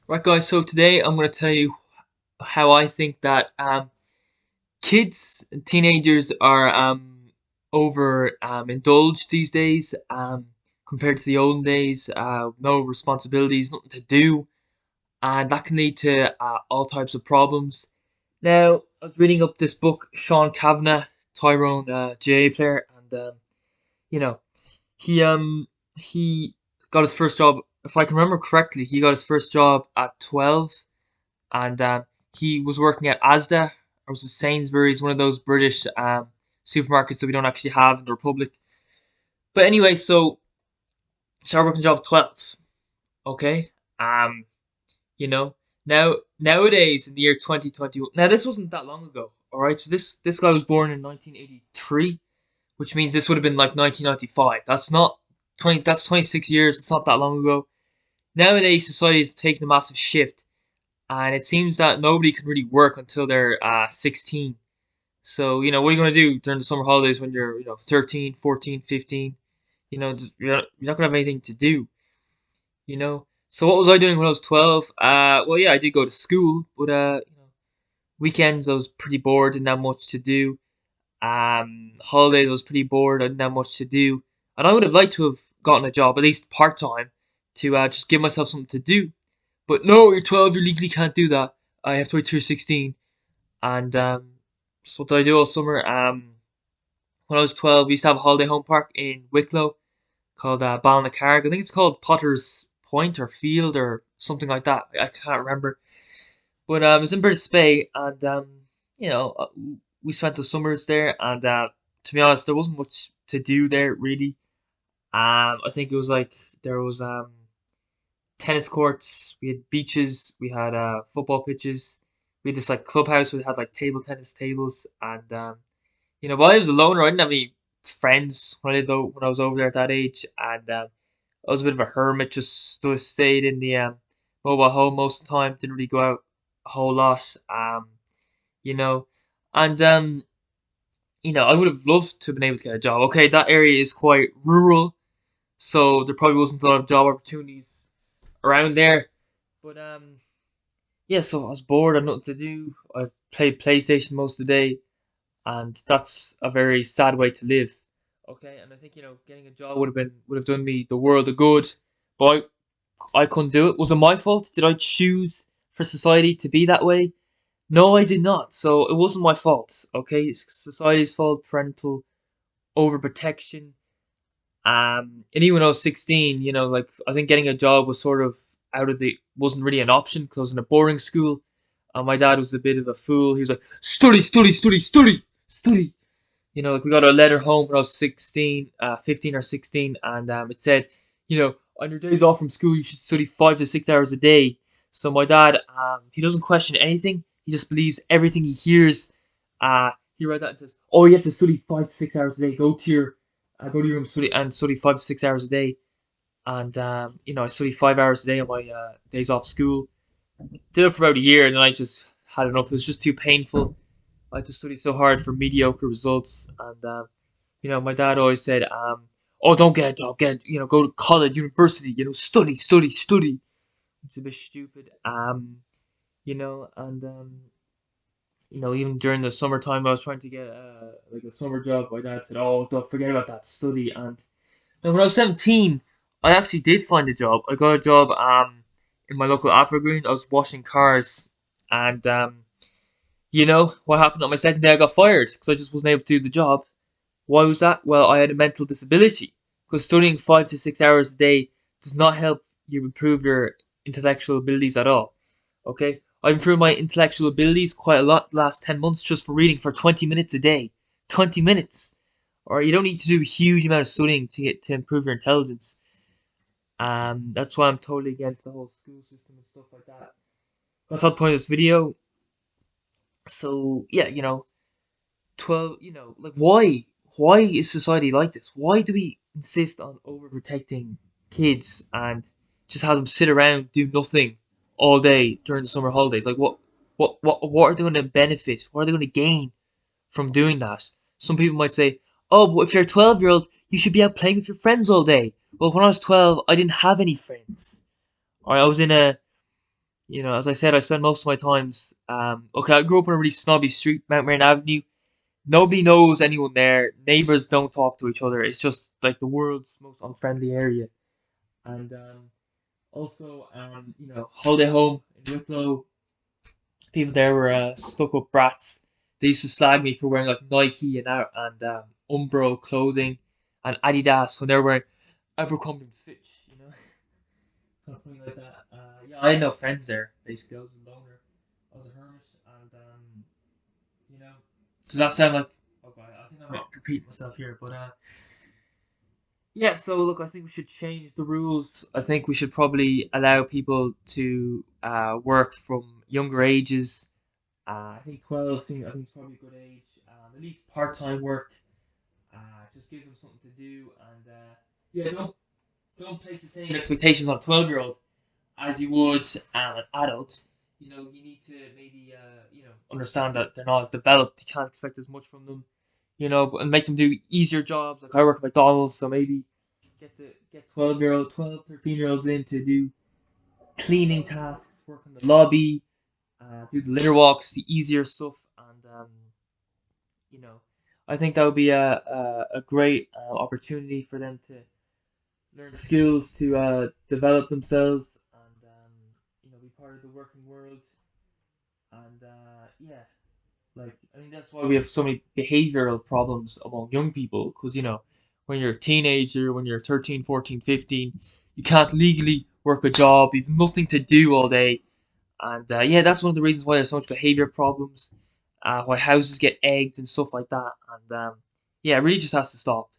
Right, guys. So today I'm going to tell you how I think that kids and teenagers are over indulged these days compared to the olden days. No responsibilities, nothing to do, and that can lead to all types of problems. Now, I was reading up this book, Sean Kavanagh, Tyrone GA player, and you know he got his first job. If I can remember correctly, he got his first job at 12, and he was working at Asda, or was it Sainsbury's, one of those British supermarkets that we don't actually have in the Republic. But anyway, so started working job 12. Okay, um, you know, nowadays in the year 2021. Now this wasn't that long ago. All right, so this guy was born in 1983, which means this would have been like 1995. That's not 20. That's 26 years. It's not that long ago. Nowadays, society is taking a massive shift, and it seems that nobody can really work until they're 16. So, what are you going to do during the summer holidays when you're, 13, 14, 15? You're not going to have anything to do, you know? So what was I doing when I was 12? Well, yeah, I did go to school, but, weekends I was pretty bored, didn't have much to do. Holidays I was pretty bored, I didn't have much to do. And I would have liked to have gotten a job, at least part-time, to just give myself something to do. But no, you're 12, you legally can't do that. I have to wait till you're 16. And so what did I do all summer? When I was 12, we used to have a holiday home park in Wicklow called Balnacarg. I think it's called Potter's Point or Field or something like that. I can't remember. But it was in British Bay, and you know, uh, we spent the summers there. And to be honest, there wasn't much to do there really. I think it was like there was tennis courts, we had beaches, we had football pitches, we had this like clubhouse where we had like table tennis tables, and while I was a loner, I didn't have any friends when I was over there at that age, and I was a bit of a hermit, just stayed in the mobile home most of the time, didn't really go out a whole lot, you know, and I would have loved to have been able to get a job. Okay, that area is quite rural, so there probably wasn't a lot of job opportunities around there. But yeah, so I was bored, I had nothing to do. I played PlayStation most of the day, and that's a very sad way to live. Okay, and I think getting a job would have done me the world of good, but I couldn't do it. Was it my fault? Did I choose for society to be that way? No, I did not. So it wasn't my fault. Okay, it's society's fault, parental overprotection. And even when I was 16, like I think getting a job was sort of wasn't really an option because I was in a boarding school. My dad was a bit of a fool. He was like, study, study, study, study, study. Like we got a letter home when I was 16, 15 or 16, and it said, on your days off from school, you should study 5 to 6 hours a day. So my dad, he doesn't question anything. He just believes everything he hears. He read that and says, "Oh, you have to study 5 to 6 hours a day. Go to your room, study 5 to 6 hours a day." And I studied 5 hours a day on my days off school. Did it for about a year, and then I just had enough. It was just too painful. I had to study so hard for mediocre results, and my dad always said, "Oh, don't get a job, go to college, university, study, study, study." It's a bit stupid, and even during the summertime, I was trying to get like a summer job. My dad said, "Oh, don't forget about that study." And when I was 17, I actually did find a job. I got a job in my local Afro Green. I was washing cars, and what happened on my second day? I got fired because I just wasn't able to do the job. Why was that? Well, I had a mental disability. Because studying 5 to 6 hours a day does not help you improve your intellectual abilities at all. Okay? I've improved my intellectual abilities quite a lot the last 10 months just for reading for 20 minutes a day. 20 minutes! Or you don't need to do a huge amount of studying to improve your intelligence. That's why I'm totally against the whole school system and stuff like that. That's not the point of this video. So, yeah, 12, like why is society like this? Why do we insist on overprotecting kids and just have them sit around do nothing all day during the summer holidays? Like what are they going to benefit? What are they going to gain from doing that? Some people might say, oh, but if you're a 12-year-old, you should be out playing with your friends all day. Well, when I was 12, I didn't have any friends. Or I was in As I said, I spend most of my times. Okay, I grew up on a really snobby street, Mount Marion Avenue. Nobody knows anyone there. Neighbors don't talk to each other. It's just like the world's most unfriendly area. And also, Holiday Home in Wicklow, people there were stuck up brats. They used to slag me for wearing like Nike and Umbro clothing and Adidas when they were wearing Abercrombie and Fitch, something like that. Yeah, I had no friends there. Basically, I was a loner. I was a hermit, and you know, does that sound like? Okay, I think I'm repeating myself here, but yeah. So look, I think we should change the rules. I think we should probably allow people to work from younger ages. I think 12. I think it's probably a good age. At least part-time work. Uh, just give them something to do, and yeah, don't place the same expectations on a 12-year-old as you would an adult. You need to maybe understand that they're not as developed. You can't expect as much from them. And make them do easier jobs. Like I work at McDonald's, so maybe get 13-year olds in to do cleaning tasks, work in the lobby, do the litter walks, the easier stuff, and you know, I think that would be a great opportunity for them to learn skills to develop themselves and be part of the working world. And yeah, like I think that's why we have so many behavioral problems among young people because when you're a teenager, when you're 13, 14, 15, you can't legally work a job. You've nothing to do all day. And yeah, that's one of the reasons why there's so much behavior problems, why houses get egged and stuff like that. And yeah, it really just has to stop.